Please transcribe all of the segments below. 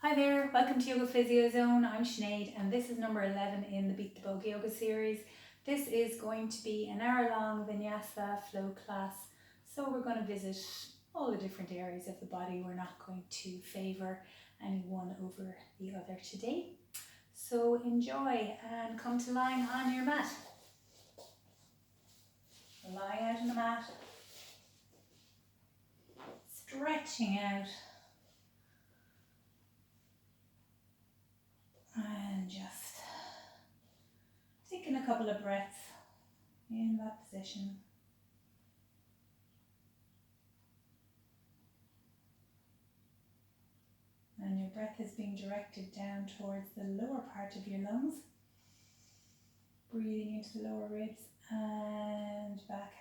Hi there, welcome to Yoga Physio Zone. I'm Sinead and this is number 11 in the Beat the Bug Yoga series. This is going to be an hour-long vinyasa flow class. So we're going to visit all the different areas of the body. We're not going to favour any one over the other today. So enjoy and come to lying on your mat. Lying out on the mat, stretching out. And just taking a couple of breaths in that position. And your breath is being directed down towards the lower part of your lungs. Breathing into the lower ribs and back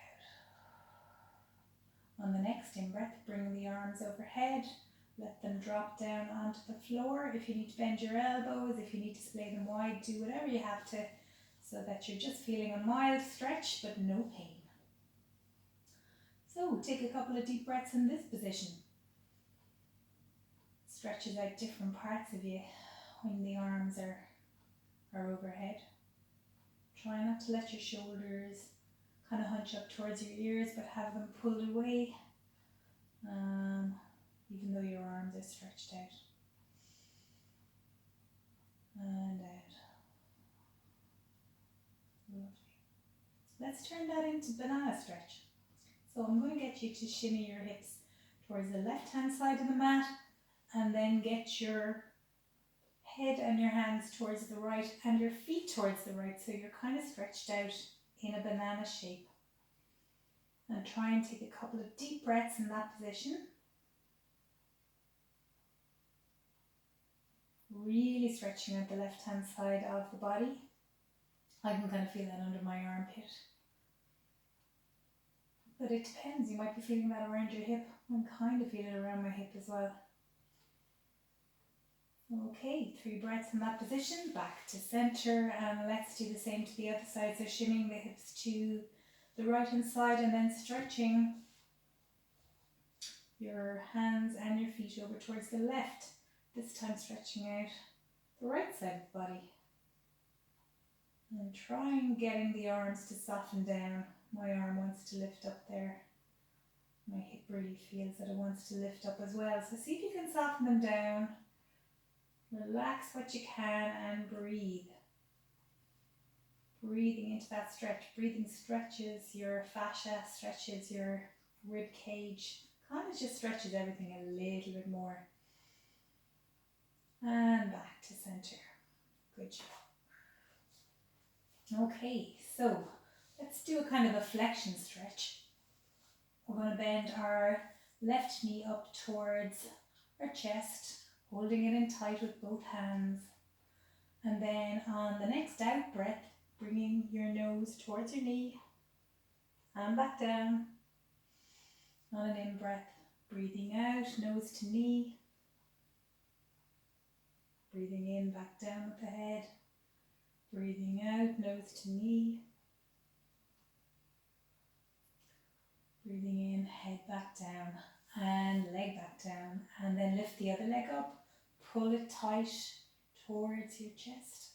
out. On the next in-breath, bring the arms overhead. Let them drop down onto the floor. If you need to bend your elbows, if you need to splay them wide, do whatever you have to so that you're just feeling a mild stretch but no pain. So take a couple of deep breaths in this position. Stretches out different parts of you when the arms are overhead. Try not to let your shoulders kind of hunch up towards your ears, but have them pulled away, even though your arms are stretched out. And out. Lovely. Let's turn that into banana stretch. So I'm going to get you to shimmy your hips towards the left-hand side of the mat, and then get your head and your hands towards the right and your feet towards the right, so you're kind of stretched out in a banana shape. And try and take a couple of deep breaths in that position. Really stretching out the left-hand side of the body. I can kind of feel that under my armpit. But it depends, you might be feeling that around your hip. I'm kind of feeling it around my hip as well. Okay, 3 breaths in that position, back to center, and let's do the same to the other side. So shimmying the hips to the right hand side and then stretching your hands and your feet over towards the left. This time stretching out the right side of the body. And trying getting the arms to soften down. My arm wants to lift up there. My hip really feels that it wants to lift up as well. So see if you can soften them down. Relax what you can and breathe. Breathing into that stretch. Breathing stretches your fascia, stretches your rib cage. Kind of just stretches everything a little bit more. And back to center. Good job. Okay, so let's do a kind of a flexion stretch. We're going to bend our left knee up towards our chest, holding it in tight with both hands. And then on the next out breath, bringing your nose towards your knee and back down. On an in breath, breathing out, nose to knee. Breathing in, back down with the head. Breathing out, nose to knee. Breathing in, head back down and leg back down. And then lift the other leg up, pull it tight towards your chest.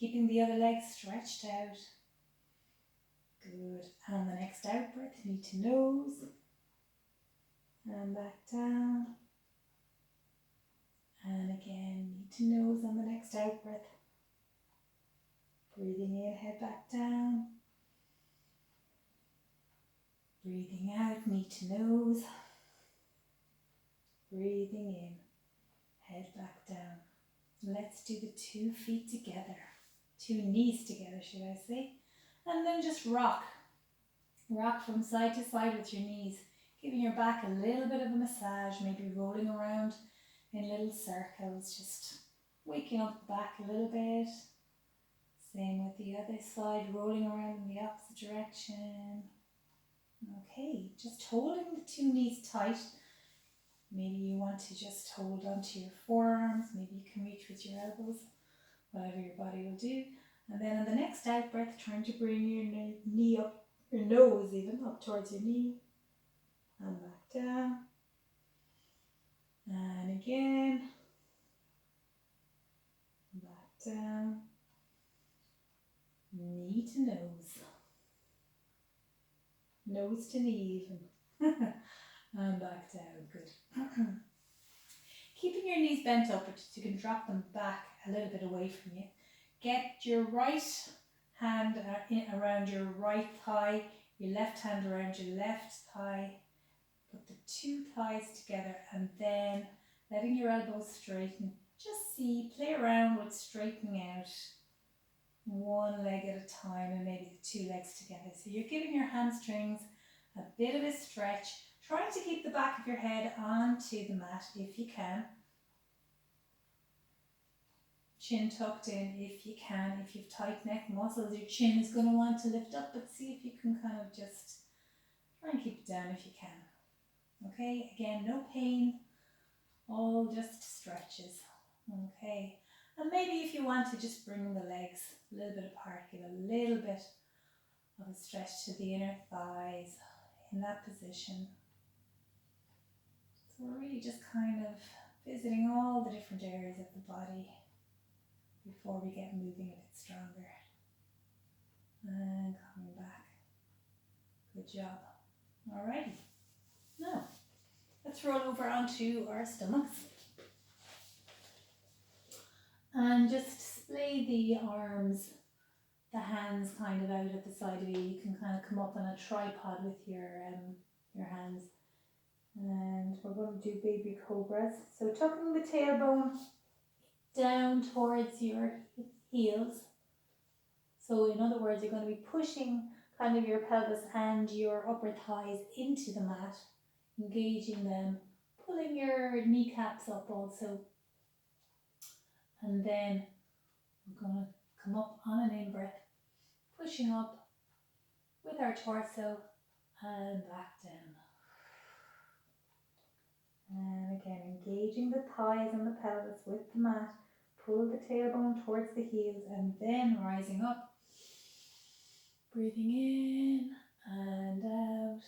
Keeping the other leg stretched out. Good. And the next out breath, knee to nose. And back down. And again, knee to nose on the next out breath. Breathing in, head back down. Breathing out, knee to nose. Breathing in, head back down. Let's do the 2 feet together. 2 knees together, should I say. And then just rock. Rock from side to side with your knees. Giving your back a little bit of a massage, maybe rolling around in little circles. Just waking up the back a little bit. Same with the other side, rolling around in the opposite direction. Okay, just holding the 2 knees tight. Maybe you want to just hold onto your forearms. Maybe you can reach with your elbows, whatever your body will do. And then on the next out breath, trying to bring your knee up, your nose even up towards your knee. And back down. And again, down, knee to nose, nose to knee even, and back down, good. Keeping your knees bent upward, you can drop them back a little bit away from you. Get your right hand around your right thigh, your left hand around your left thigh. Put the two thighs together and then letting your elbows straighten. Just play around with straightening out one leg at a time and maybe the two legs together. So you're giving your hamstrings a bit of a stretch, trying to keep the back of your head onto the mat if you can. Chin tucked in if you can. If you've tight neck muscles, your chin is going to want to lift up, but see if you can kind of just try and keep it down if you can. Okay, again, no pain, all just stretches. Okay, and maybe if you want to just bring the legs a little bit apart, give a little bit of a stretch to the inner thighs in that position. So we're really just kind of visiting all the different areas of the body before we get moving a bit stronger. And coming back. Good job. Alrighty. Now, let's roll over onto our stomachs. And just display the arms, the hands kind of out at the side of you. You can kind of come up on a tripod with your hands. And we're going to do baby cobras. So tucking the tailbone down towards your heels. So in other words, you're going to be pushing kind of your pelvis and your upper thighs into the mat, engaging them, pulling your kneecaps up also. And then we're going to come up on an in-breath, pushing up with our torso and back down. And again, engaging the thighs and the pelvis with the mat. Pull the tailbone towards the heels and then rising up. Breathing in and out.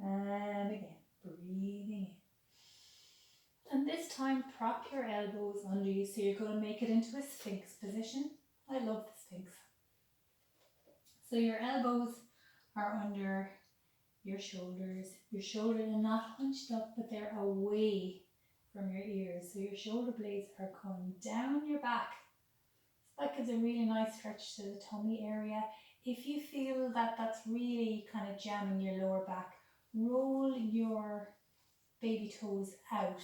And again, breathing in. And this time, prop your elbows under you. So you're going to make it into a Sphinx position. I love the Sphinx. So your elbows are under your shoulders. Your shoulders are not hunched up, but they're away from your ears. So your shoulder blades are coming down your back. So that gives a really nice stretch to the tummy area. If you feel that that's really kind of jamming your lower back, roll your baby toes out.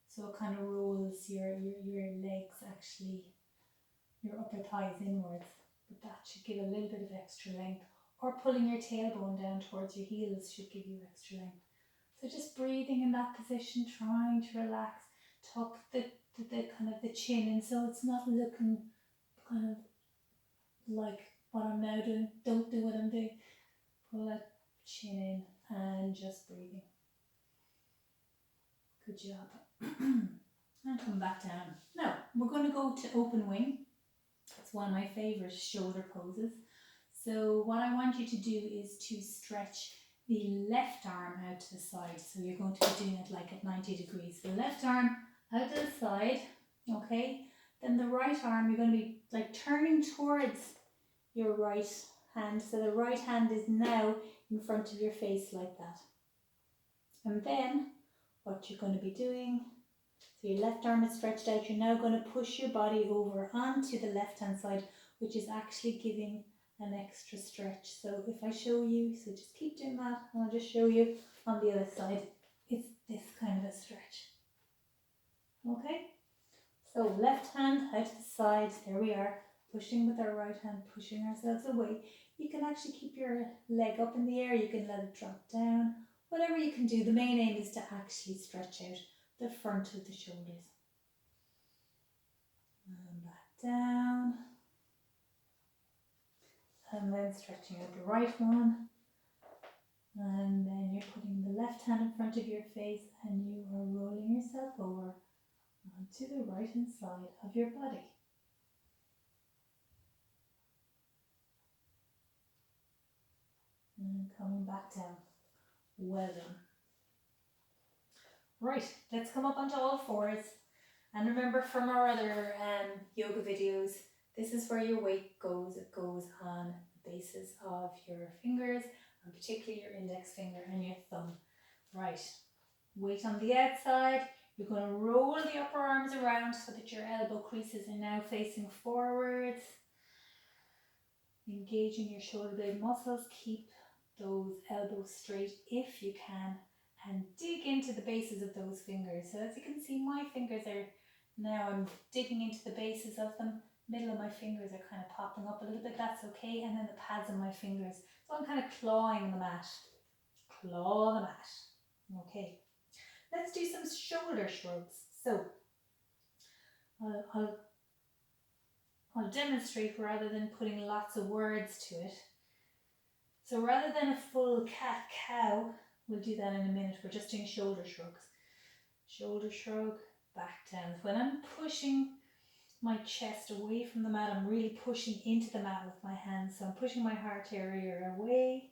So it kind of rolls your legs actually, your upper thighs inwards. But that should give a little bit of extra length. Or pulling your tailbone down towards your heels should give you extra length. So just breathing in that position, trying to relax, tuck the kind of the chin in so it's not looking kind of like what I'm now doing. Don't do what I'm doing. Pull that chin in and just breathing. Good job. And come back down. Now, we're going to go to open wing. It's one of my favourite shoulder poses. So what I want you to do is to stretch the left arm out to the side. So you're going to be doing it like at 90 degrees. The left arm out to the side, okay? Then the right arm, you're going to be like turning towards your right hand. So the right hand is now in front of your face like that. And then what you're going to be doing, so your left arm is stretched out, you're now going to push your body over onto the left hand side, which is actually giving an extra stretch. So if I show you, so just keep doing that, and I'll just show you on the other side. It's this kind of a stretch. Okay, so left hand out to the side, there we are, pushing with our right hand, pushing ourselves away. You can actually keep your leg up in the air, you can let it drop down, whatever you can do. The main aim is to actually stretch out the front of the shoulders. And back down. And then stretching out the right one. And then you're putting the left hand in front of your face and you are rolling yourself over onto the right hand side of your body. And coming back down. Well done. Right, let's come up onto all fours And remember from our other yoga videos, this is where your weight goes. It goes on the bases of your fingers, and particularly your index finger and your thumb. Right, weight on the outside. You're going to roll the upper arms around so that your elbow creases are now facing forwards. Engaging your shoulder blade muscles. Keep those elbows straight if you can, and dig into the bases of those fingers. So as you can see, my fingers are now, I'm digging into the bases of them. Middle of my fingers are kind of popping up a little bit, that's okay. And then the pads of my fingers. So I'm kind of clawing the mat. Claw the mat. Okay. Let's do some shoulder shrugs. So I'll demonstrate rather than putting lots of words to it. So rather than a full cat-cow, we'll do that in a minute. We're just doing shoulder shrugs. Shoulder shrug, back down. When I'm pushing my chest away from the mat, I'm really pushing into the mat with my hands. So I'm pushing my heart area away,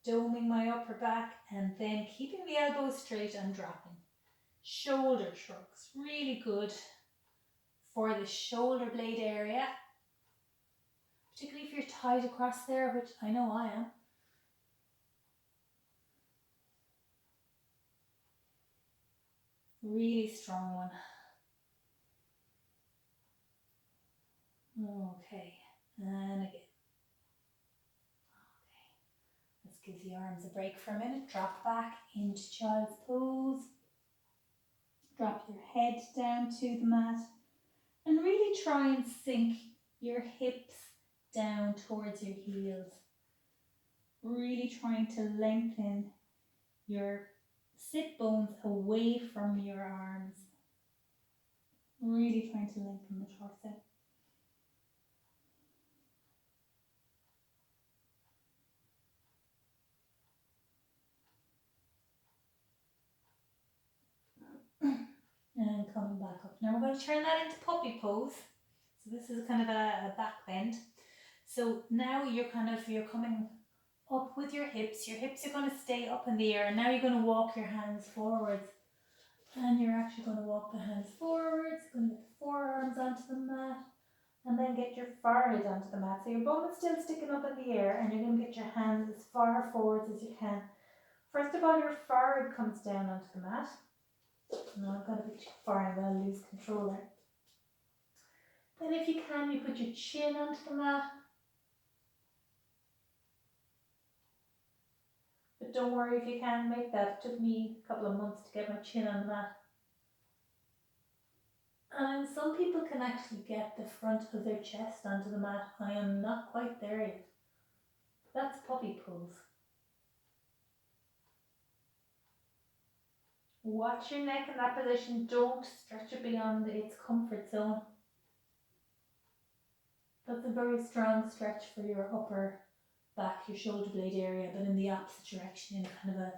doming my upper back, and then keeping the elbows straight and dropping. Shoulder shrugs, really good for the shoulder blade area, particularly if you're tied across there, which I know I am. Really strong one. Okay, and again. Okay, let's give the arms a break for a minute. Drop back into child's pose. Drop your head down to the mat and really try and sink your hips down towards your heels. Really trying to lengthen your sit bones away from your arms. Really trying to lengthen the torso. And coming back up. Now we're going to turn that into puppy pose. So this is kind of a back bend. So now you're coming up with your hips. Your hips are going to stay up in the air, and now you're going to walk your hands forwards. And you're actually going to walk the hands forwards, going to get the forearms onto the mat, and then get your forehead onto the mat. So your bum is still sticking up in the air, and you're going to get your hands as far forwards as you can. First of all, your forehead comes down onto the mat. No, I've got a bit too far, I'm going to lose control there. Then if you can, you put your chin onto the mat. But don't worry if you can't make that. It took me a couple of months to get my chin on the mat. And some people can actually get the front of their chest onto the mat. I am not quite there yet. That's puppy pose. Watch your neck in that position. Don't stretch it beyond its comfort zone. That's a very strong stretch for your upper back, your shoulder blade area, but in the opposite direction, in kind of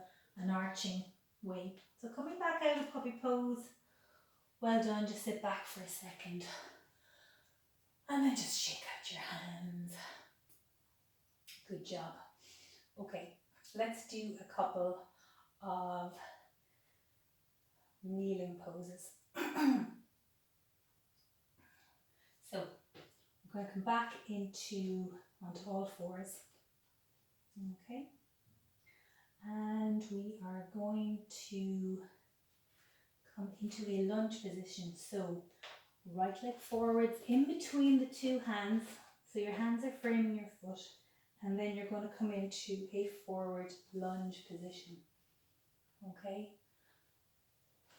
an arching way. So coming back out of puppy pose. Well done, just sit back for a second. And then just shake out your hands. Good job. Okay, let's do a couple of kneeling poses. So I'm going to come back onto all fours. Okay. And we are going to come into a lunge position. So right leg forwards in between the two hands. So your hands are framing your foot. And then you're going to come into a forward lunge position. Okay.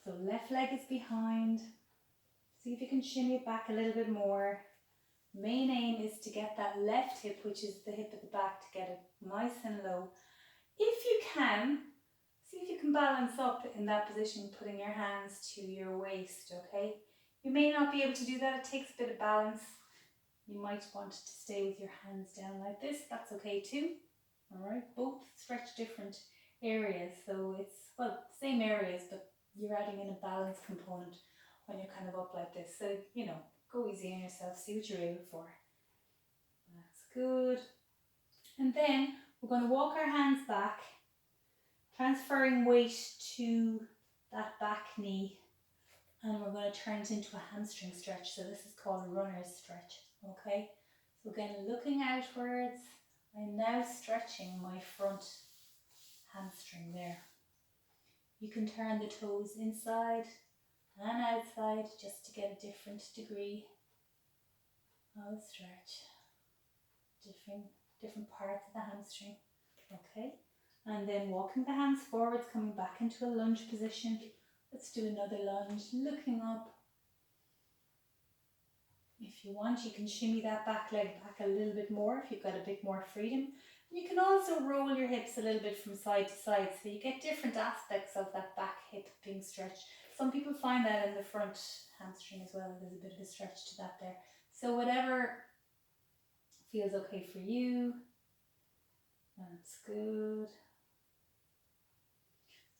So left leg is behind. See if you can shimmy it back a little bit more. Main aim is to get that left hip, which is the hip at the back, to get it nice and low. If you can, see if you can balance up in that position, putting your hands to your waist, okay? You may not be able to do that, it takes a bit of balance. You might want to stay with your hands down like this, that's okay too. Alright, both stretch different areas, so it's, well, same areas, but you're adding in a balance component when you're kind of up like this. So, you know, go easy on yourself, see what you're able for. That's good. And then we're going to walk our hands back, transferring weight to that back knee. and we're going to turn it into a hamstring stretch. So this is called runner's stretch, okay? So again, looking outwards, I'm now stretching my front hamstring there. You can turn the toes inside and outside just to get a different degree of stretch. Different parts of the hamstring, okay? And then walking the hands forwards, coming back into a lunge position. Let's do another lunge, looking up. If you want, you can shimmy that back leg back a little bit more if you've got a bit more freedom. You can also roll your hips a little bit from side to side, so you get different aspects of that back hip being stretched. Some people find that in the front hamstring as well. There's a bit of a stretch to that there. So whatever feels okay for you. That's good.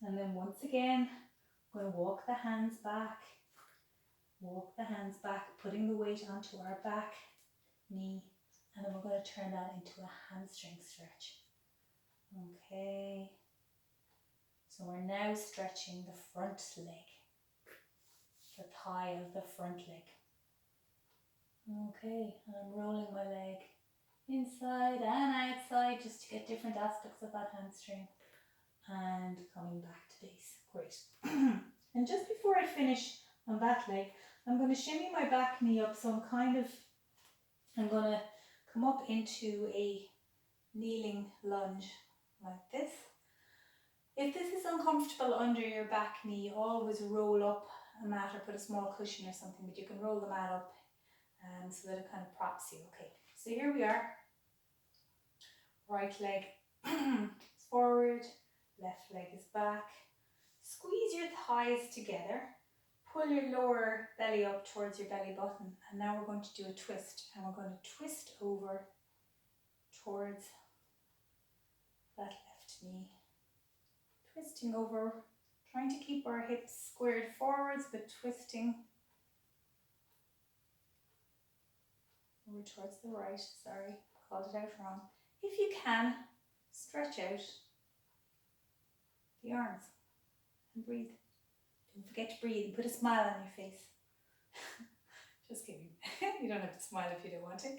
And then once again, I'm going to walk the hands back. Walk the hands back, putting the weight onto our back knee, and then we're going to turn that into a hamstring stretch. Okay. So we're now stretching the front leg, the thigh of the front leg. Okay, and I'm rolling my leg inside and outside just to get different aspects of that hamstring, and coming back to base. Great. And just before I finish on that leg, I'm going to shimmy my back knee up, so I'm going to come up into a kneeling lunge like this. If this is uncomfortable under your back knee, always roll up a mat or put a small cushion or something, but you can roll the mat up so that it kind of props you. Okay, so here we are. Right leg is forward, left leg is back. Squeeze your thighs together. Pull your lower belly up towards your belly button, and now we're going to do a twist, and we're going to twist over towards that left knee. Twisting over, trying to keep our hips squared forwards, but twisting over towards the right. Sorry, called it out wrong. If you can, stretch out the arms and breathe. Don't forget to breathe and put a smile on your face. Just kidding. You don't have to smile if you don't want to.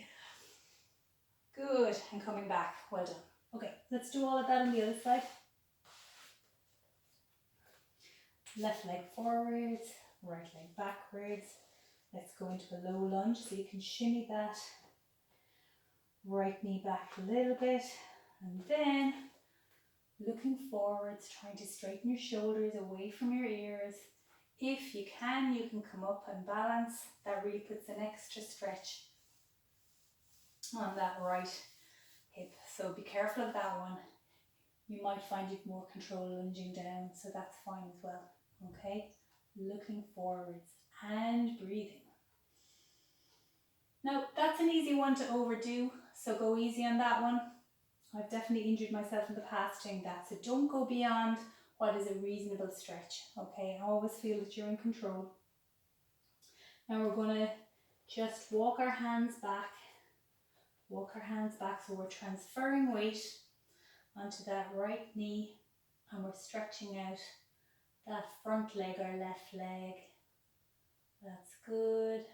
Good, and coming back. Well done. Okay, let's do all of that on the other side. Left leg forwards, right leg backwards. Let's go into a low lunge, so you can shimmy that right knee back a little bit, and then looking forwards, trying to straighten your shoulders away from your ears. If you can come up and balance. That really puts an extra stretch on that right hip, so be careful of that one. You might find you've more control lunging down, so that's fine as well. Okay, looking forwards and breathing. Now that's an easy one to overdo, so go easy on that one. I've definitely injured myself in the past doing that, so don't go beyond what is a reasonable stretch. Okay, always feel that you're in control. Now we're going to just walk our hands back. Walk our hands back, so we're transferring weight onto that right knee, and we're stretching out that front leg or left leg. That's good.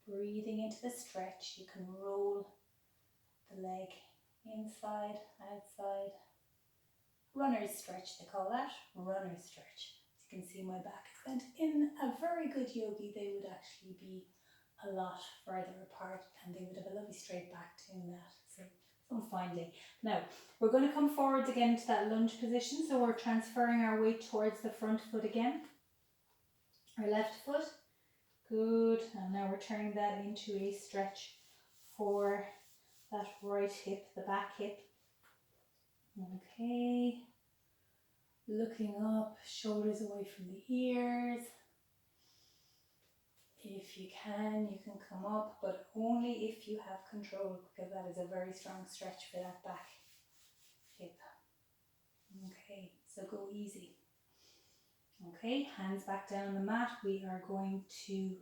Breathing into the stretch. You can roll the leg inside, outside. Runner's stretch, they call that. Runner's stretch. As you can see, my back is bent. In a very good yogi, they would actually be a lot further apart, and they would have a lovely straight back doing that. So some finding. Now we're going to come forwards again to that lunge position, so we're transferring our weight towards the front foot again, our left foot. Good, and now we're turning that into a stretch for that right hip, the back hip. Okay, looking up, shoulders away from the ears. If you can come up, but only if you have control, because that is a very strong stretch for that back hip. Okay, so go easy. Okay, hands back down on the mat. We are going to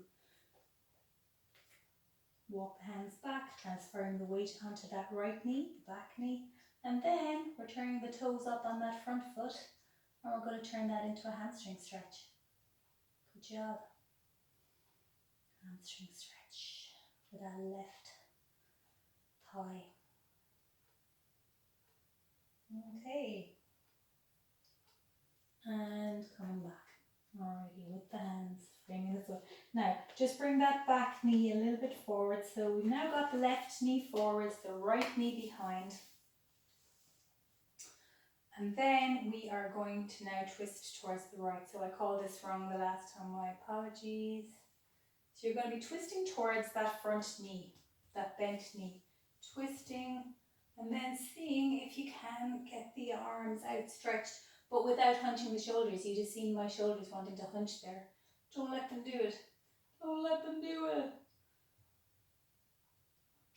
walk the hands back, transferring the weight onto that right knee, the back knee, and then we're turning the toes up on that front foot, And we're going to turn that into a hamstring stretch. Good job. Hamstring stretch for that left thigh. Okay. And coming back. Alrighty, with the hands, bringing this way. Now, just bring that back knee a little bit forward. So we've now got the left knee forwards, the right knee behind. And then we are going to now twist towards the right. So I called this wrong the last time, my apologies. So you're going to be twisting towards that front knee, that bent knee. Twisting and then seeing if you can get the arms outstretched, but without hunching the shoulders. You just seen my shoulders wanting to hunch there. Don't let them do it. Don't let them do it.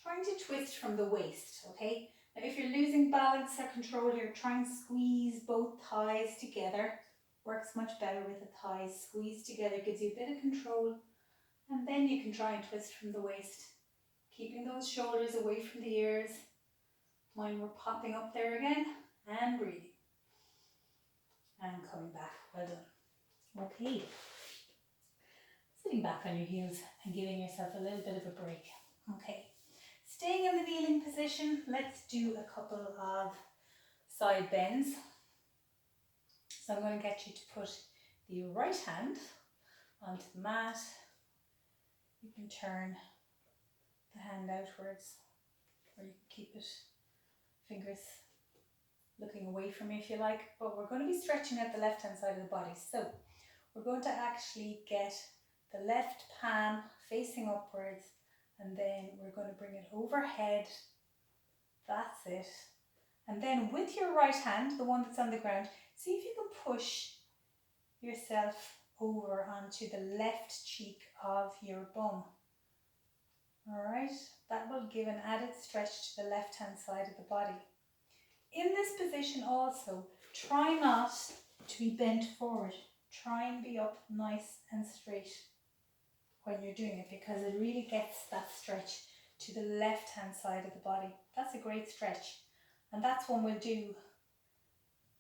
Trying to twist from the waist, okay? Now if you're losing balance or control, you're trying to squeeze both thighs together. Works much better with the thighs. Squeeze together, gives you a bit of control. And then you can try and twist from the waist. Keeping those shoulders away from the ears. Mine were popping up there again. And breathing. And coming back. Well done. Okay. Sitting back on your heels and giving yourself a little bit of a break. Okay. Staying in the kneeling position, let's do a couple of side bends. So I'm going to get you to put the right hand onto the mat. You can turn the hand outwards, or you can keep it, fingers looking away from you if you like, but we're going to be stretching out the left hand side of the body. So we're going to actually get the left palm facing upwards, and then we're going to bring it overhead. That's it. And then with your right hand, the one that's on the ground, see if you can push yourself over onto the left cheek of your bum. Alright, that will give an added stretch to the left hand side of the body. In this position also, try not to be bent forward. Try and be up nice and straight when you're doing it, because it really gets that stretch to the left hand side of the body. That's a great stretch, and that's one we'll do,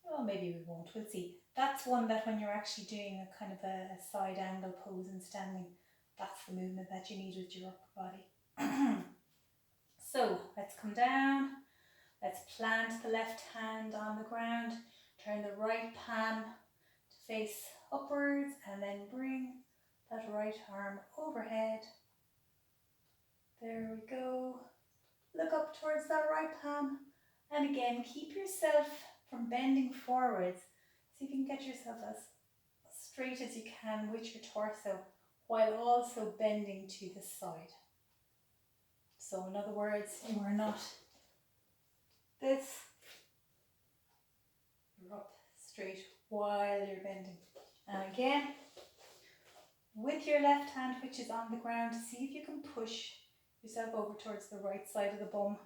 well maybe we won't, we'll see. That's one that when you're actually doing a kind of a side angle pose and standing, that's the movement that you need with your upper body. So let's come down, let's plant the left hand on the ground, turn the right palm to face upwards, and then bring that right arm overhead. There we go. Look up towards that right palm, and again keep yourself from bending forwards. See if you can get yourself as straight as you can with your torso while also bending to the side. So in other words, you are not this, you're up straight while you're bending. And again, with your left hand, which is on the ground, see if you can push yourself over towards the right side of the bum,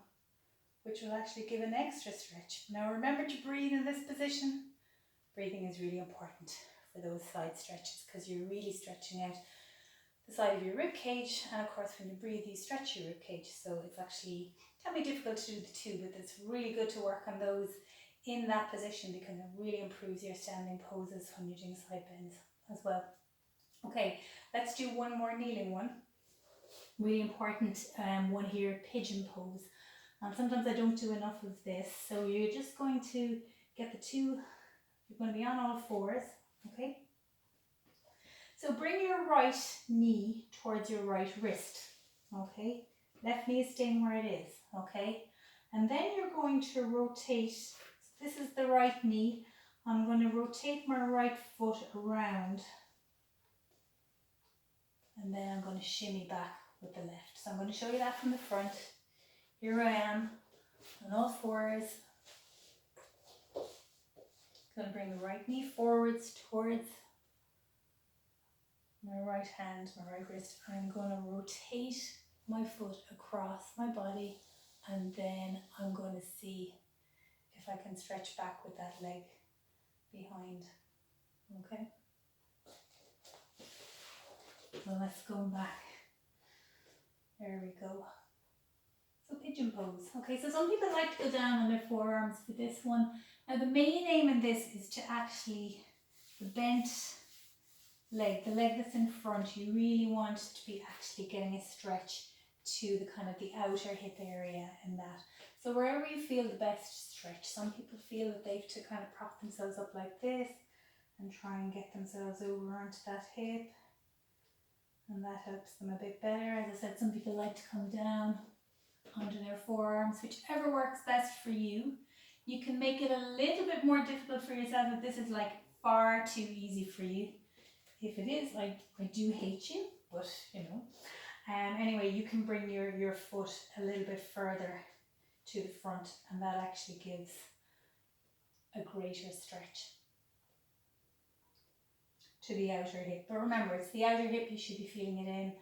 which will actually give an extra stretch. Now remember to breathe in this position. Breathing is really important for those side stretches, because you're really stretching out the side of your rib cage, and of course when you breathe you stretch your rib cage, so it's actually, can be difficult to do the two, but it's really good to work on those in that position, because it really improves your standing poses when you're doing side bends as well. Okay, let's do one more kneeling one. Really important one here, pigeon pose. And sometimes I don't do enough of this, so you're just going to get the two, you're going to be on all fours, okay? So bring your right knee towards your right wrist, okay? Left knee is staying where it is, okay? And then you're going to rotate, so this is the right knee, I'm going to rotate my right foot around, and then I'm going to shimmy back with the left. So I'm going to show you that from the front. Here I am on all fours. Going to bring the right knee forwards towards my right hand, my right wrist. I'm going to rotate my foot across my body, and then I'm going to see if I can stretch back with that leg behind. Okay? So let's go back. There we go. So pigeon pose. Okay, so some people like to go down on their forearms for this one. Now the main aim in this is to actually, the bent leg, the leg that's in front, you really want to be actually getting a stretch to the kind of the outer hip area in that. So wherever you feel the best stretch, some people feel that they have to kind of prop themselves up like this and try and get themselves over onto that hip, and that helps them a bit better. As I said, some people like to come down onto their forearms, whichever works best for you. You can make it a little bit more difficult for yourself if this is like far too easy for you. If it is, I do hate you, but you know. Anyway, you can bring your foot a little bit further to the front, and that actually gives a greater stretch to the outer hip. But remember, it's the outer hip you should be feeling it in.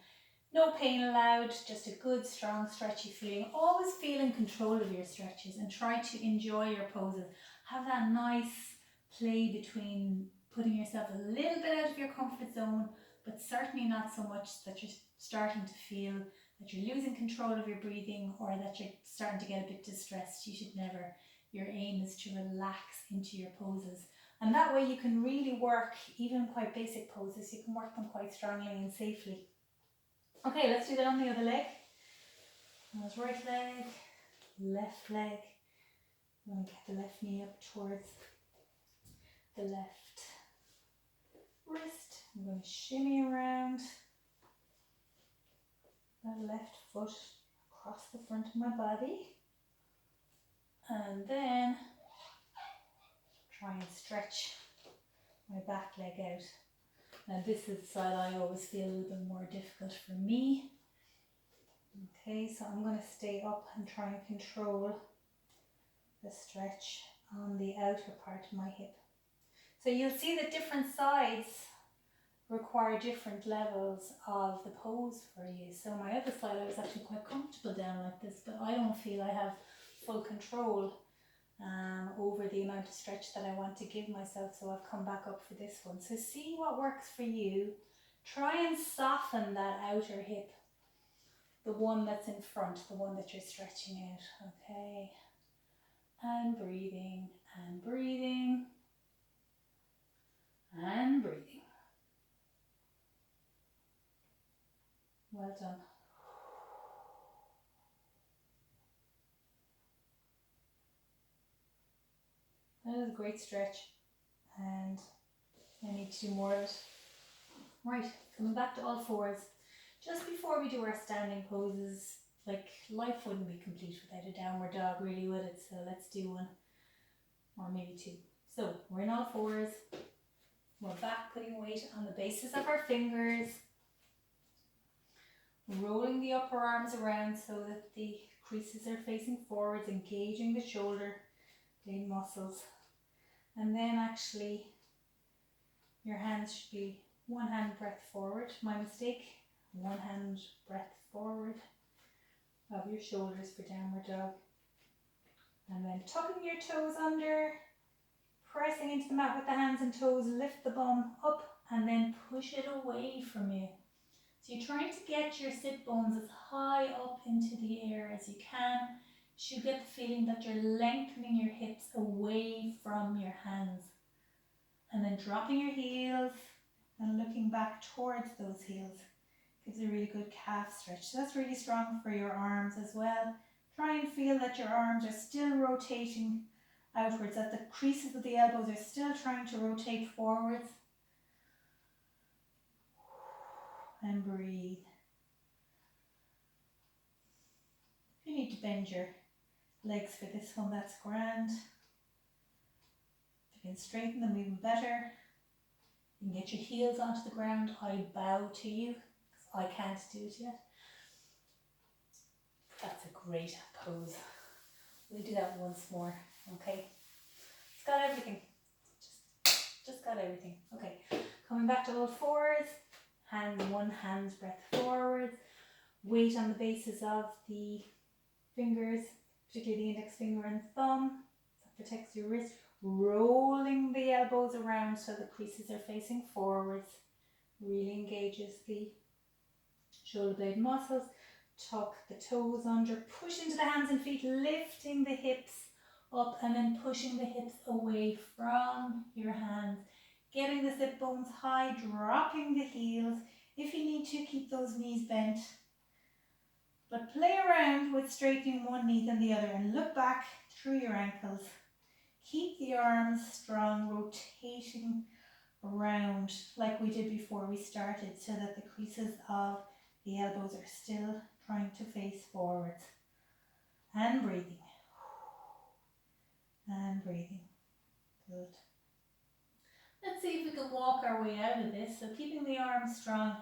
No pain allowed, just a good, strong, stretchy feeling. Always feel in control of your stretches and try to enjoy your poses. Have that nice play between putting yourself a little bit out of your comfort zone, but certainly not so much that you're starting to feel that you're losing control of your breathing or that you're starting to get a bit distressed. You should never. Your aim is to relax into your poses. And that way you can really work, even quite basic poses, you can work them quite strongly and safely. Okay, let's do that on the other leg. That's right leg, left leg. I'm going to get the left knee up towards the left wrist. I'm going to shimmy around that left foot across the front of my body. And then try and stretch my back leg out. Now this is the side I always feel a little bit more difficult for me. Okay, so I'm going to stay up and try and control the stretch on the outer part of my hip. So you'll see that different sides require different levels of the pose for you. So my other side I was actually quite comfortable down like this, but I don't feel I have full control over the amount of stretch that I want to give myself, so I've come back up for this one. So see what works for you. Try and soften that outer hip, the one that's in front, the one that you're stretching out. Okay, and breathing and breathing and breathing. Well done. That is a great stretch, and I need to do more of it. Right, coming back to all fours. Just before we do our standing poses, like life wouldn't be complete without a downward dog, really, would it? So let's do one, or maybe two. So we're in all fours. We're back, putting weight on the bases of our fingers, rolling the upper arms around so that the creases are facing forwards, engaging the shoulder blade muscles. And then actually your hands should be one hand breath forward. My mistake. One hand breath forward of your shoulders for downward dog. And then tucking your toes under, pressing into the mat with the hands and toes, lift the bum up and then push it away from you. So you're trying to get your sit bones as high up into the air as you can. You should get the feeling that you're lengthening your hips away from your hands. And then dropping your heels and looking back towards those heels. Gives a really good calf stretch. So that's really strong for your arms as well. Try and feel that your arms are still rotating outwards, that the creases of the elbows are still trying to rotate forwards. And breathe. If you need to bend your legs for this one, that's grand. If you can straighten them even better. You can get your heels onto the ground. I bow to you. I can't do it yet. That's a great pose. We'll do that once more, okay? It's got everything. Just got everything. Okay, coming back to all fours. One hand's breath forwards. Weight on the bases of the fingers, particularly the index finger and thumb. That protects your wrist. Rolling the elbows around so the creases are facing forwards. Really engages the shoulder blade muscles. tuck the toes under, push into the hands and feet, lifting the hips up and then pushing the hips away from your hands. Getting the sit bones high, dropping the heels. If you need to, keep those knees bent. But play around with straightening one knee than the other and look back through your ankles. Keep the arms strong, rotating around like we did before we started so that the creases of the elbows are still trying to face forwards. And breathing. And breathing. Good. Let's see if we can walk our way out of this. So keeping the arms strong,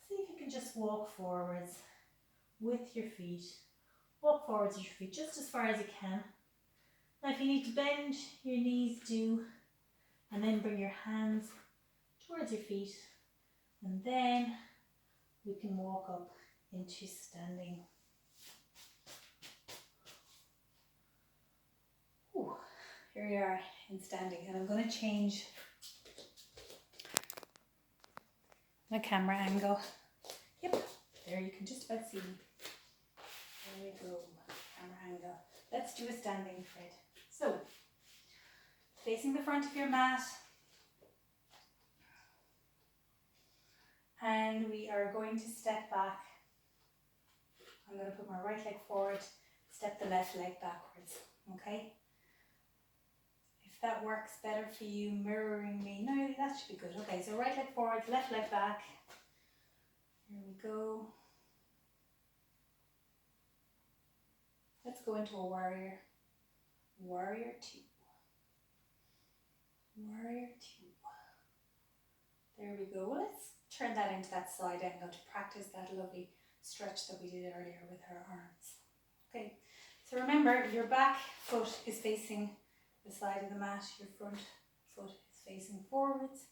see if you can just walk forwards with your feet. Walk forwards with your feet just as far as you can. Now if you need to bend your knees, do. And then bring your hands towards your feet. And then we can walk up into standing. Ooh, here we are in standing, and I'm going to change my camera angle. Yep, there you can just about see me. There we go, camera angle. Let's do a standing, Fred. So, facing the front of your mat, and we are going to step back. I'm going to put my right leg forward, step the left leg backwards, okay? If that works better for you, mirroring me, no, that should be good. Okay, so right leg forward, left leg back. Here we go. Let's go into a warrior. Warrior two. Warrior two. There we go. Well, let's turn that into that side angle to practice that lovely stretch that we did earlier with our arms. Okay, so remember your back foot is facing the side of the mat, your front foot is facing forwards,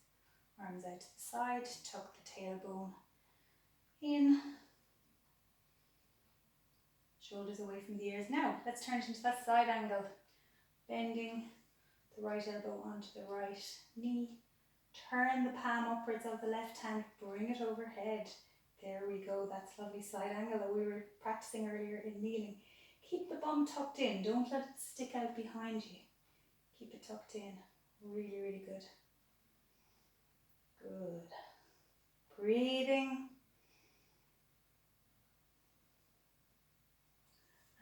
arms out to the side, tuck the tailbone in, shoulders away from the ears. Now let's turn it into that side angle, bending the right elbow onto the right knee, turn the palm upwards of the left hand, bring it overhead. There we go, that's lovely side angle that we were practicing earlier in kneeling. Keep the bum tucked in, don't let it stick out behind you. Keep it tucked in, really, really good. Good. Breathing.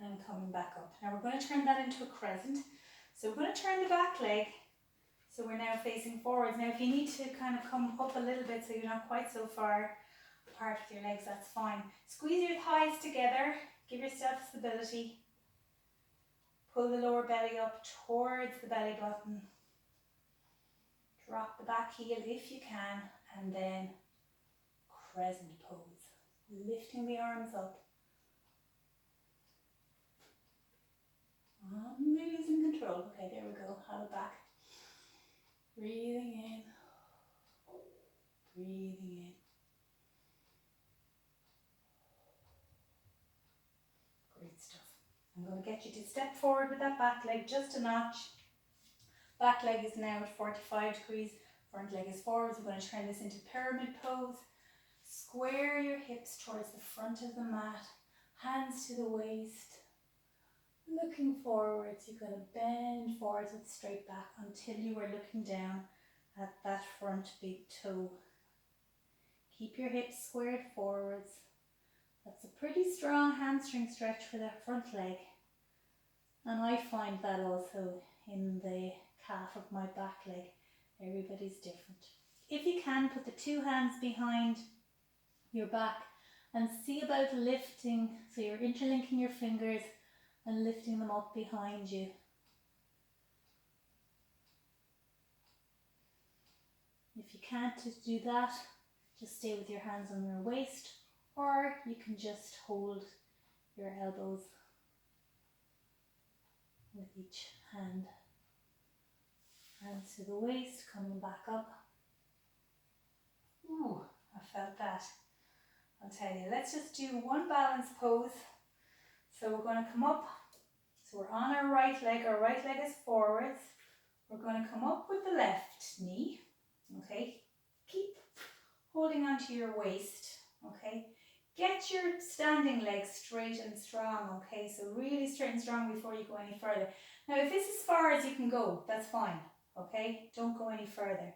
And coming back up. Now we're going to turn that into a crescent. So we're going to turn the back leg. So we're now facing forwards. Now if you need to kind of come up a little bit so you're not quite so far apart with your legs, that's fine. Squeeze your thighs together. Give yourself stability. Pull the lower belly up towards the belly button. Drop the back heel if you can, and then crescent pose. Lifting the arms up. I'm losing control. Okay, there we go. Have it back. Breathing in. Breathing in. Great stuff. I'm going to get you to step forward with that back leg just a notch. Back leg is now at 45 degrees. Front leg is forwards. We're going to turn this into pyramid pose. Square your hips towards the front of the mat. Hands to the waist. Looking forwards. You're going to bend forwards with straight back until you are looking down at that front big toe. Keep your hips squared forwards. That's a pretty strong hamstring stretch for that front leg. And I find that also in the calf of my back leg. Everybody's different. If you can, put the two hands behind your back and see about lifting. So you're interlinking your fingers and lifting them up behind you. If you can't do that, just stay with your hands on your waist, or you can just hold your elbows with each hand. Hands to the waist, coming back up. Ooh, I felt that. I'll tell you, let's just do one balance pose. So we're going to come up. So we're on our right leg is forwards. We're going to come up with the left knee. Okay, keep holding onto your waist. Okay, Get your standing legs straight and strong, okay? So really straight and strong before you go any further. Now, if this is as far as you can go, that's fine, okay? Don't go any further.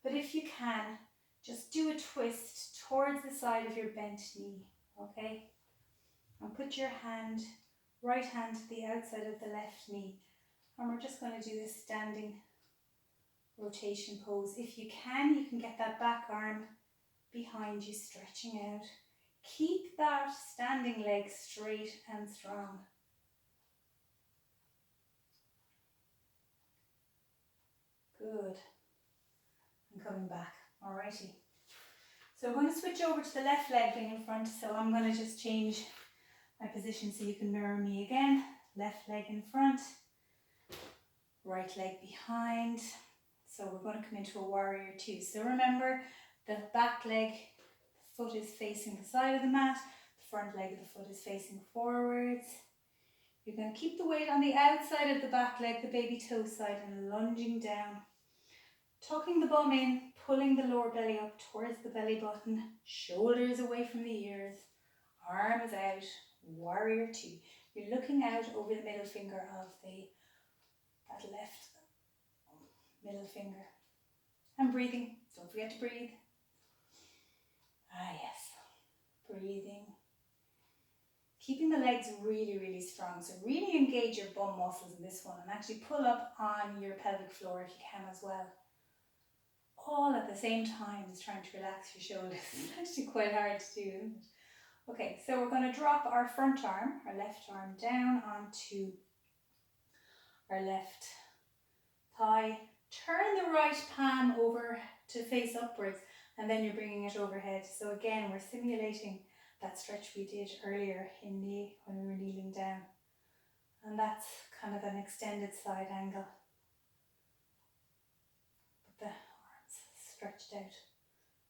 But if you can, just do a twist towards the side of your bent knee, okay? And put your hand, right hand to the outside of the left knee. And we're just going to do this standing rotation pose. If you can get that back arm behind you, stretching out. Keep that standing leg straight and strong. Good. And coming back. Alrighty. So I'm going to switch over to the left leg being in front. So I'm going to just change my position so you can mirror me again. Left leg in front. Right leg behind. So we're going to come into a warrior two. So remember, the back leg, the foot is facing the side of the mat. The front leg of the foot is facing forwards. You're going to keep the weight on the outside of the back leg, the baby toe side, and lunging down. Tucking the bum in, pulling the lower belly up towards the belly button, shoulders away from the ears, arms out, warrior two. You're looking out over the middle finger of that left middle finger. And breathing. Don't forget to breathe. Ah, yes. Breathing. Keeping the legs really, really strong. So really engage your bum muscles in this one and actually pull up on your pelvic floor if you can as well. All at the same time as trying to relax your shoulders. It's actually quite hard to do, isn't it? Okay, so we're going to drop our front arm, our left arm, down onto our left thigh. Turn the right palm over to face upwards and then you're bringing it overhead. So again, we're simulating that stretch we did earlier when we were kneeling down. And that's kind of an extended side angle. But the arms stretched out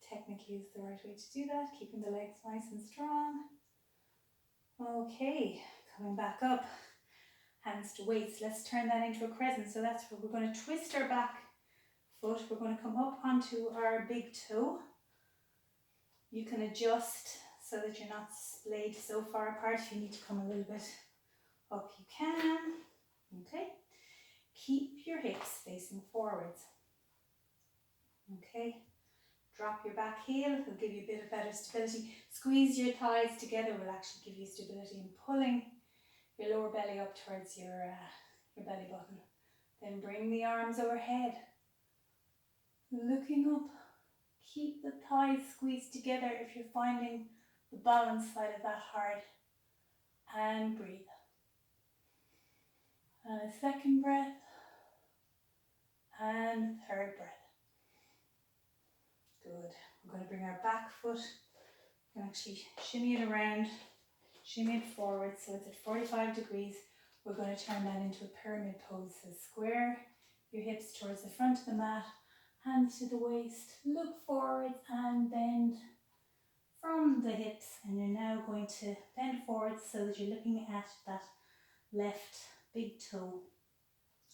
technically is the right way to do that, keeping the legs nice and strong. Okay, coming back up, hands to weights. Let's turn that into a crescent. So that's where we're going to twist our back foot. We're going to come up onto our big toe. You can adjust so that you're not splayed so far apart. If you need to come a little bit up, you can. Okay. Keep your hips facing forwards. Okay. Drop your back heel. It'll give you a bit of better stability. Squeeze your thighs together will actually give you stability, and pulling your lower belly up towards your belly button. Then bring the arms overhead. Looking up. Keep the thighs squeezed together if you're finding the balance side of that hard. And breathe. And a second breath. And third breath. Good. We're going to bring our back foot. We can actually shimmy it around, shimmy it forward so it's at 45 degrees. We're going to turn that into a pyramid pose. So square your hips towards the front of the mat. Hands to the waist, look forward and bend from the hips, and you're now going to bend forward so that you're looking at that left big toe,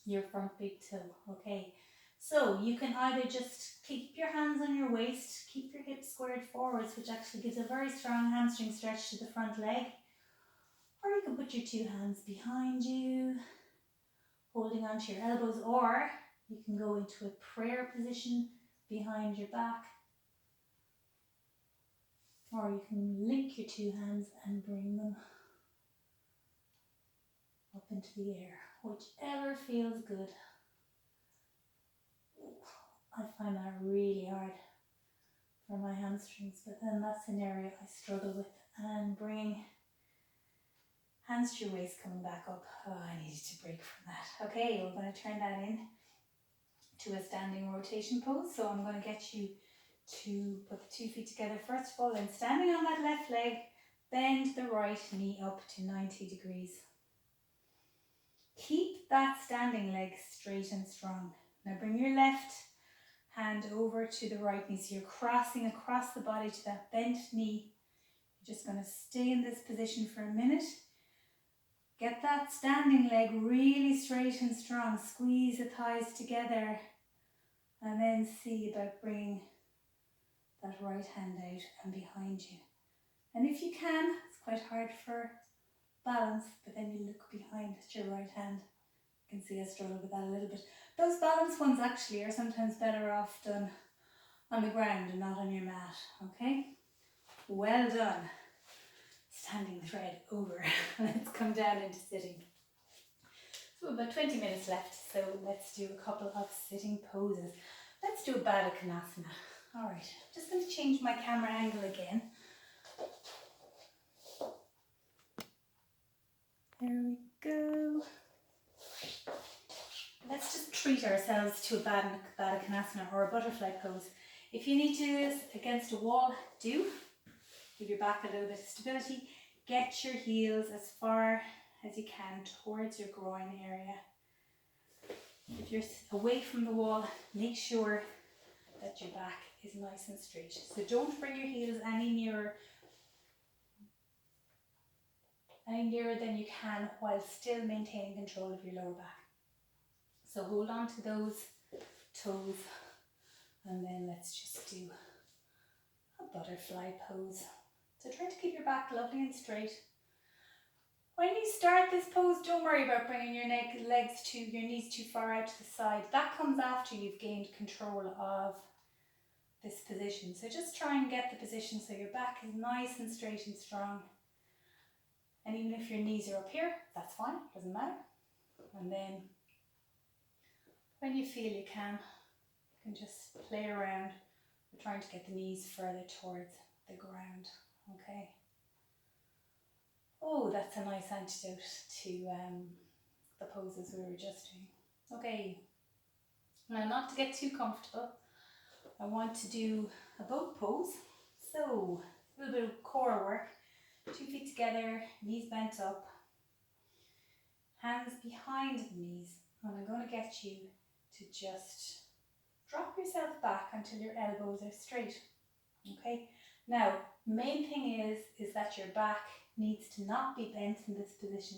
your front big toe, okay? So you can either just keep your hands on your waist, keep your hips squared forwards, which actually gives a very strong hamstring stretch to the front leg, or you can put your two hands behind you, holding onto your elbows, or you can go into a prayer position behind your back. Or you can link your two hands and bring them up into the air. Whichever feels good. I find that really hard for my hamstrings, but then that's an area I struggle with. And bring hands to your waist, coming back up. Oh, I needed to break from that. Okay, we're going to turn that in to a standing rotation pose. So I'm going to get you to put the 2 feet together first of all, and standing on that left leg, bend the right knee up to 90 degrees. Keep that standing leg straight and strong. Now bring your left hand over to the right knee, so you're crossing across the body to that bent knee. You're just going to stay in this position for a minute. Get that standing leg really straight and strong. Squeeze the thighs together, and then see about bringing that right hand out and behind you. And if you can, it's quite hard for balance, but then you look behind at your right hand. You can see I struggle with that a little bit. Those balance ones actually are sometimes better off done on the ground and not on your mat, okay? Well done. Standing thread over. Let's come down into sitting. So about 20 minutes left, so let's do a couple of sitting poses. Let's do a Baddha Konasana. Alright, just going to change my camera angle again. There we go. Let's just treat ourselves to a Baddha Konasana or a butterfly pose. If you need to do this against a wall, do. Give your back a little bit of stability. Get your heels as far as you can towards your groin area. If you're away from the wall, make sure that your back is nice and straight. So don't bring your heels any nearer than you can while still maintaining control of your lower back. So hold on to those toes and then let's just do a butterfly pose. So try to keep your back lovely and straight. When you start this pose, don't worry about bringing your your knees too far out to the side. That comes after you've gained control of this position. So just try and get the position so your back is nice and straight and strong. And even if your knees are up here, that's fine, doesn't matter. And then when you feel you can just play around. We're trying to get the knees further towards the ground, okay? Oh, that's a nice antidote to the poses we were just doing. Okay, now not to get too comfortable, I want to do a boat pose. So, a little bit of core work. 2 feet together, knees bent up, hands behind the knees. And I'm going to get you to just drop yourself back until your elbows are straight. Okay, now main thing is that your back needs to not be bent in this position,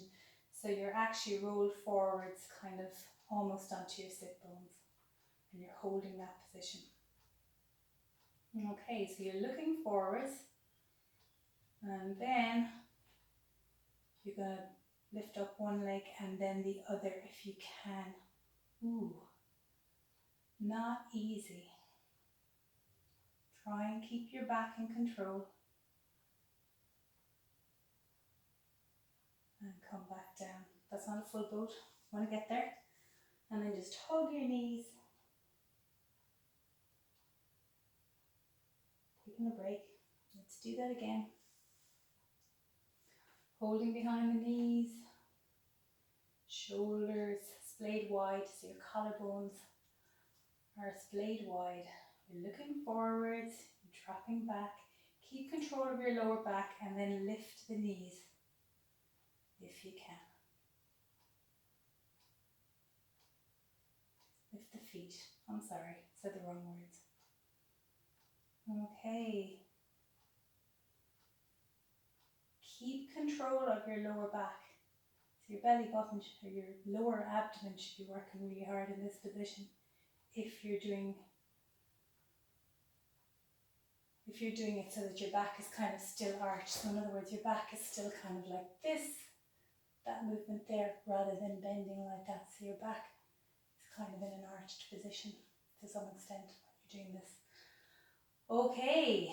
so you're actually rolled forwards kind of almost onto your sit bones and you're holding that position. Okay, so you're looking forwards and then you're going to lift up one leg and then the other if you can. Ooh, not easy. Try and keep your back in control. And come back down. That's not a full boat. Want to get there? And then just hug your knees. Taking a break. Let's do that again. Holding behind the knees. Shoulders splayed wide, so your collarbones are splayed wide. You're looking forwards, you're dropping back. Keep control of your lower back and then lift the knees if you can. Lift the feet. I'm sorry, said the wrong words. Okay. Keep control of your lower back. So your belly button or your lower abdomen should be working really hard in this position if you're doing it so that your back is kind of still arched. So in other words, your back is still kind of like this, that movement there, rather than bending like that. So your back is kind of in an arched position to some extent when you're doing this. Okay,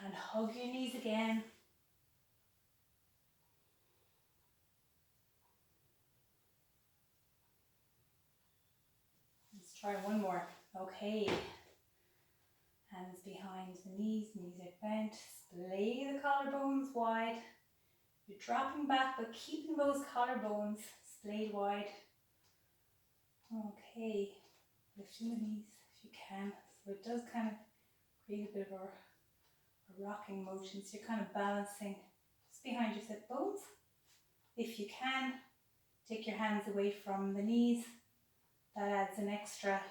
and hug your knees again. Let's try one more. Okay. Hands behind the knees are bent. Splay the collarbones wide. You're dropping back but keeping those collarbones splayed wide. Okay, lifting the knees if you can. So it does kind of create a bit of a rocking motion. So you're kind of balancing just behind your sit bones. If you can, take your hands away from the knees. That adds an extra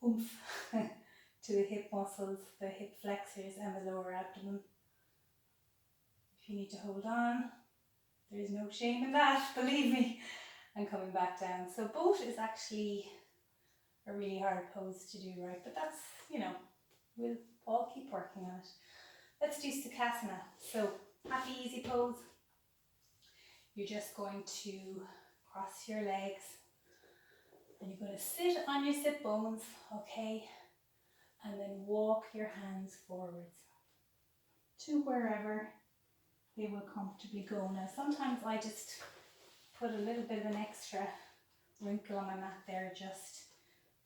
oomph to the hip muscles, the hip flexors and the lower abdomen. If you need to hold on, there is no shame in that, believe me. And coming back down. So boat is actually a really hard pose to do right, but that's, we'll all keep working on it. let's do Sukhasana. So happy easy pose. You're just going to cross your legs and you're going to sit on your sit bones, okay? And then walk your hands forwards to wherever they will comfortably go. Now sometimes I just put a little bit of an extra wrinkle on my mat there just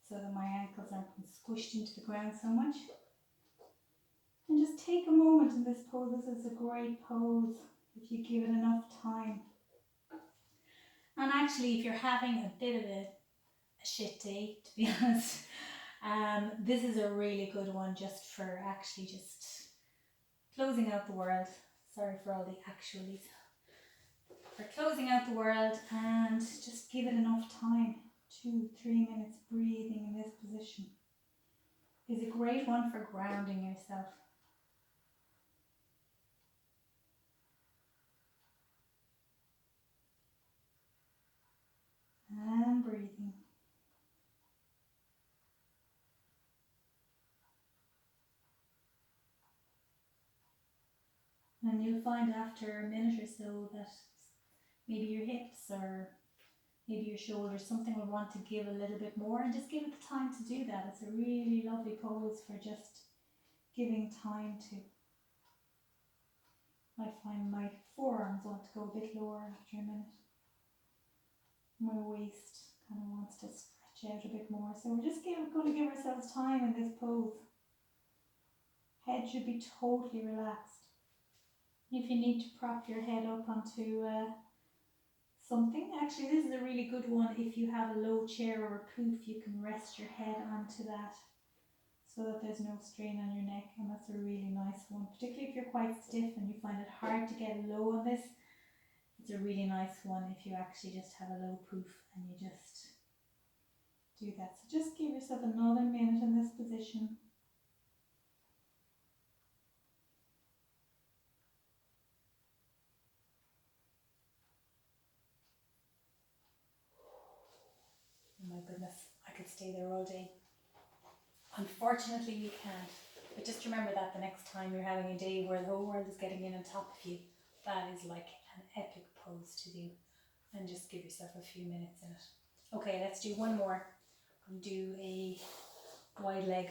so that my ankles aren't squished into the ground so much. And just take a moment in this pose. This is a great pose if you give it enough time. And actually, if you're having a bit of a shit day, to be honest, this is a really good one just for actually just closing out the world. Sorry for all the actualities. For closing out the world and just give it enough time. 2-3 minutes breathing in this position is a great one for grounding yourself. And breathing. And you'll find after a minute or so that maybe your hips or maybe your shoulders, something will want to give a little bit more, and just give it the time to do that. It's a really lovely pose for just giving time to. I find my forearms want to go a bit lower after a minute. My waist kind of wants to stretch out a bit more. So we're just going to give ourselves time in this pose. Head should be totally relaxed. If you need to prop your head up onto something, actually this is a really good one. If you have a low chair or a poof, you can rest your head onto that so that there's no strain on your neck, and that's a really nice one, particularly if you're quite stiff and you find it hard to get low on this. It's a really nice one if you actually just have a low poof and you just do that. So just give yourself another minute in this position. Oh my goodness, I could stay there all day. Unfortunately you can't, but just remember that the next time you're having a day where the whole world is getting in on top of you, that is like an epic pose to do, and just give yourself a few minutes in it. Okay, let's do one more. We'll do a wide leg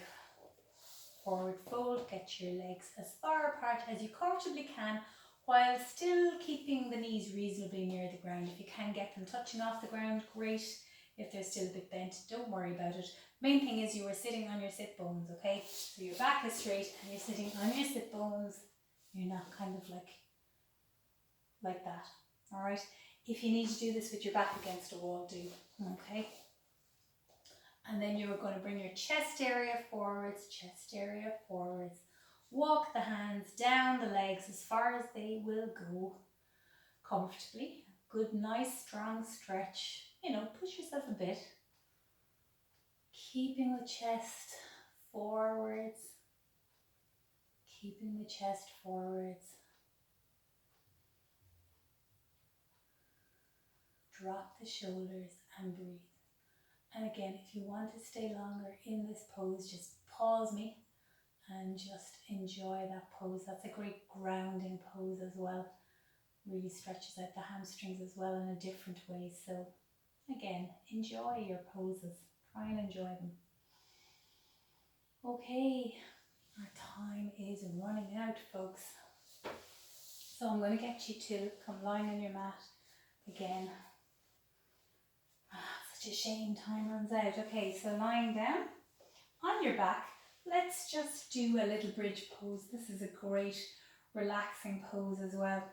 forward fold. Get your legs as far apart as you comfortably can while still keeping the knees reasonably near the ground. If you can get them touching off the ground, great. If they're still a bit bent, don't worry about it. Main thing is you are sitting on your sit bones, okay? So your back is straight and you're sitting on your sit bones. You're not kind of like that, all right? If you need to do this with your back against a wall, do, okay? And then you're going to bring your chest area forwards, Walk the hands down the legs as far as they will go comfortably. Good, nice, strong stretch. You know, push yourself a bit. Keeping the chest forwards. Keeping the chest forwards. Drop the shoulders and breathe. And again, if you want to stay longer in this pose, just pause me and just enjoy that pose. That's a great grounding pose as well. Really stretches out the hamstrings as well in a different way. So again, enjoy your poses. Try and enjoy them. Okay, our time is running out, folks. So I'm going to get you to come lying on your mat again. Such a shame time runs out. Okay, so lying down on your back, let's just do a little bridge pose. This is a great relaxing pose as well.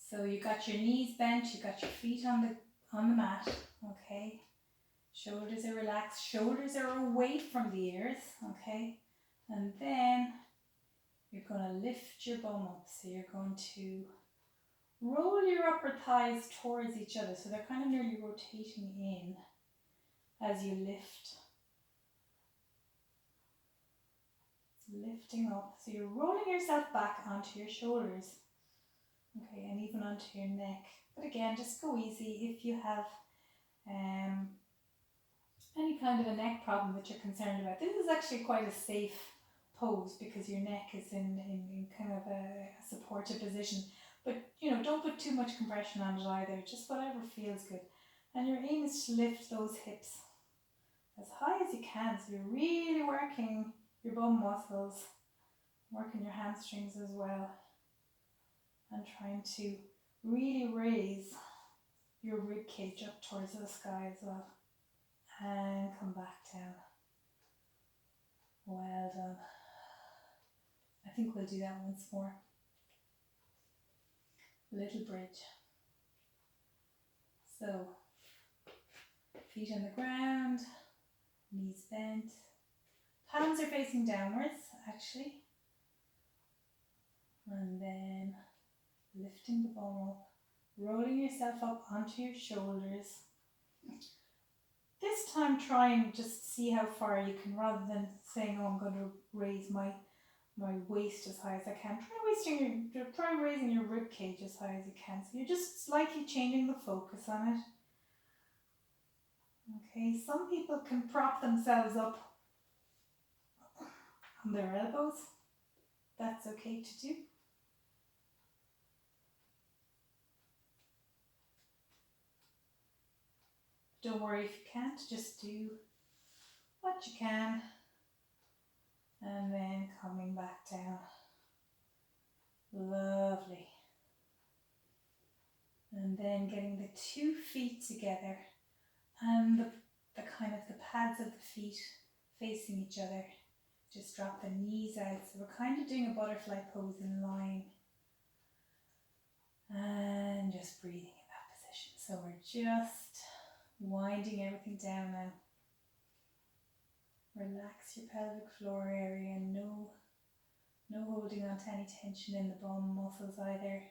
So you got your knees bent, you got your feet on the mat, okay. Shoulders are relaxed, shoulders are away from the ears, okay. And then you're going to lift your bum up. So you're going to roll your upper thighs towards each other, so they're kind of nearly rotating in as you lift. Lifting up, so you're rolling yourself back onto your shoulders, okay, and even onto your neck. But again, just go easy. If you have any kind of a neck problem that you're concerned about, this is actually quite a safe pose because your neck is in kind of a supportive position. But don't put too much compression on it either, just whatever feels good. And your aim is to lift those hips as high as you can, so you're really working your bum muscles, working your hamstrings as well, and trying to really raise your rib cage up towards the sky as well, and come back down. Well done. I think we'll do that once more. Little bridge. So, feet on the ground, knees bent, palms are facing downwards actually, and then lifting the bum up, rolling yourself up onto your shoulders. This time try and just see how far you can, rather than saying, oh, I'm going to raise my waist as high as I can. Try raising your rib cage as high as you can. So you're just slightly changing the focus on it. Okay, some people can prop themselves up on their elbows. That's okay to do. Don't worry if you can't, just do what you can. And then coming back down. Lovely. And then getting the 2 feet together and the kind of the pads of the feet facing each other. Just drop the knees out. So we're kind of doing a butterfly pose in line. And just breathing in that position. So we're just winding everything down now. Relax your pelvic floor area. No holding on to any tension in the bum muscles either.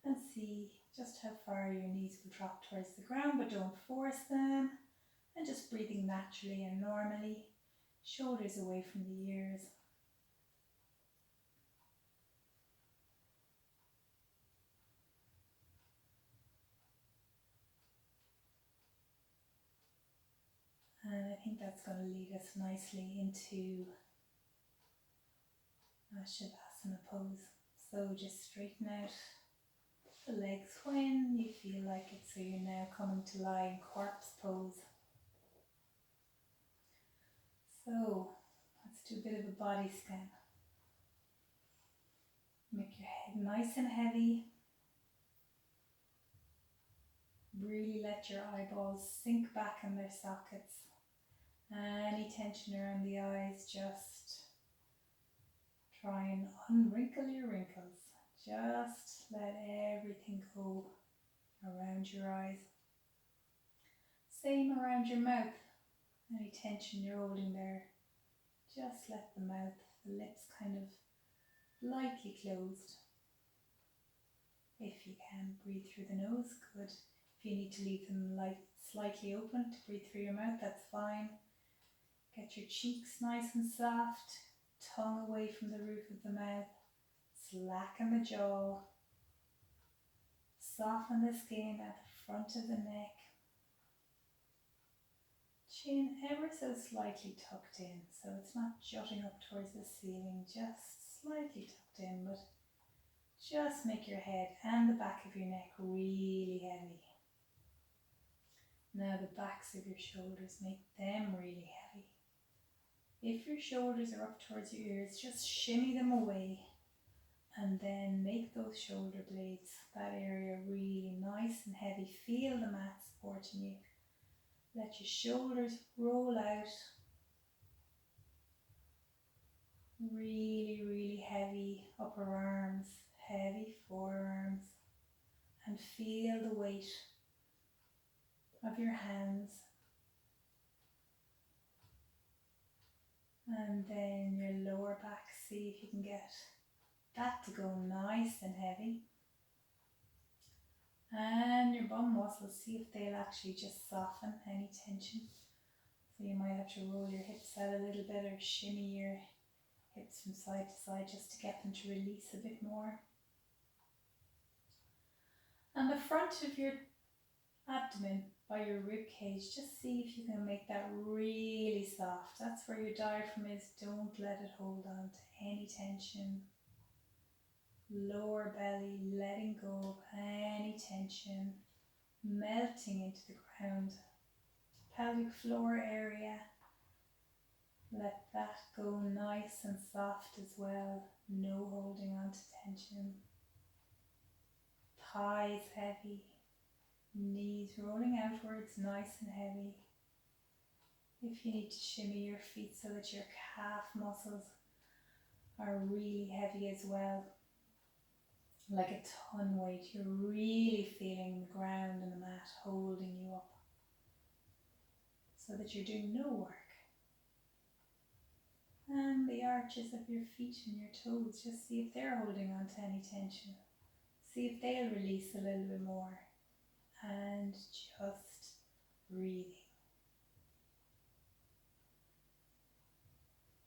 And see just how far your knees will drop towards the ground, but don't force them. And just breathing naturally and normally. Shoulders away from the ears. And I think that's going to lead us nicely into Shavasana pose. So just straighten out the legs when you feel like it. So you're now coming to lie in corpse pose. So let's do a bit of a body scan. Make your head nice and heavy. Really let your eyeballs sink back in their sockets. Any tension around the eyes, just try and unwrinkle your wrinkles. Just let everything go around your eyes. Same around your mouth. Any tension you're holding there, just let the mouth, the lips kind of lightly closed. If you can, breathe through the nose, good. If you need to leave them slightly open to breathe through your mouth, that's fine. Get your cheeks nice and soft, tongue away from the roof of the mouth, slacken the jaw, soften the skin at the front of the neck. Chin ever so slightly tucked in, so it's not jutting up towards the ceiling, just slightly tucked in, but just make your head and the back of your neck really heavy. Now the backs of your shoulders, make them really heavy. If your shoulders are up towards your ears, just shimmy them away and then make those shoulder blades, that area really nice and heavy. Feel the mat supporting you. Let your shoulders roll out. Really, really heavy upper arms, heavy forearms, and feel the weight of your hands. And then your lower back, see if you can get that to go nice and heavy. And your bum muscles, see if they'll actually just soften any tension. So you might have to roll your hips out a little bit or shimmy your hips from side to side just to get them to release a bit more. And the front of your abdomen by your rib cage, just see if you can make that really soft. soft. That's where your diaphragm is. Don't let it hold on to any tension. Lower belly, letting go of any tension, melting into the ground. Pelvic floor area, let that go nice and soft as well. No holding on to tension. Thighs heavy, knees rolling outwards, nice and heavy. If you need to shimmy your feet so that your calf muscles are really heavy as well, like a ton weight, you're really feeling the ground and the mat holding you up so that you're doing no work. And the arches of your feet and your toes, just see if they're holding on to any tension. See if they'll release a little bit more. And just breathing.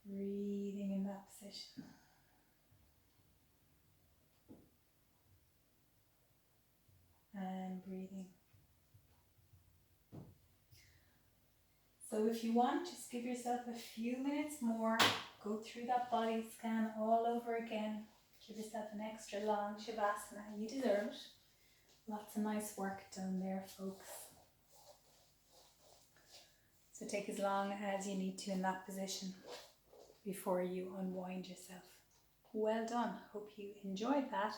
Breathing in that position. And breathing. So if you want, just give yourself a few minutes more. Go through that body scan all over again. Give yourself an extra long Shavasana. You deserve it. Lots of nice work done there, folks. So take as long as you need to in that position before you unwind yourself. Well done. Hope you enjoyed that.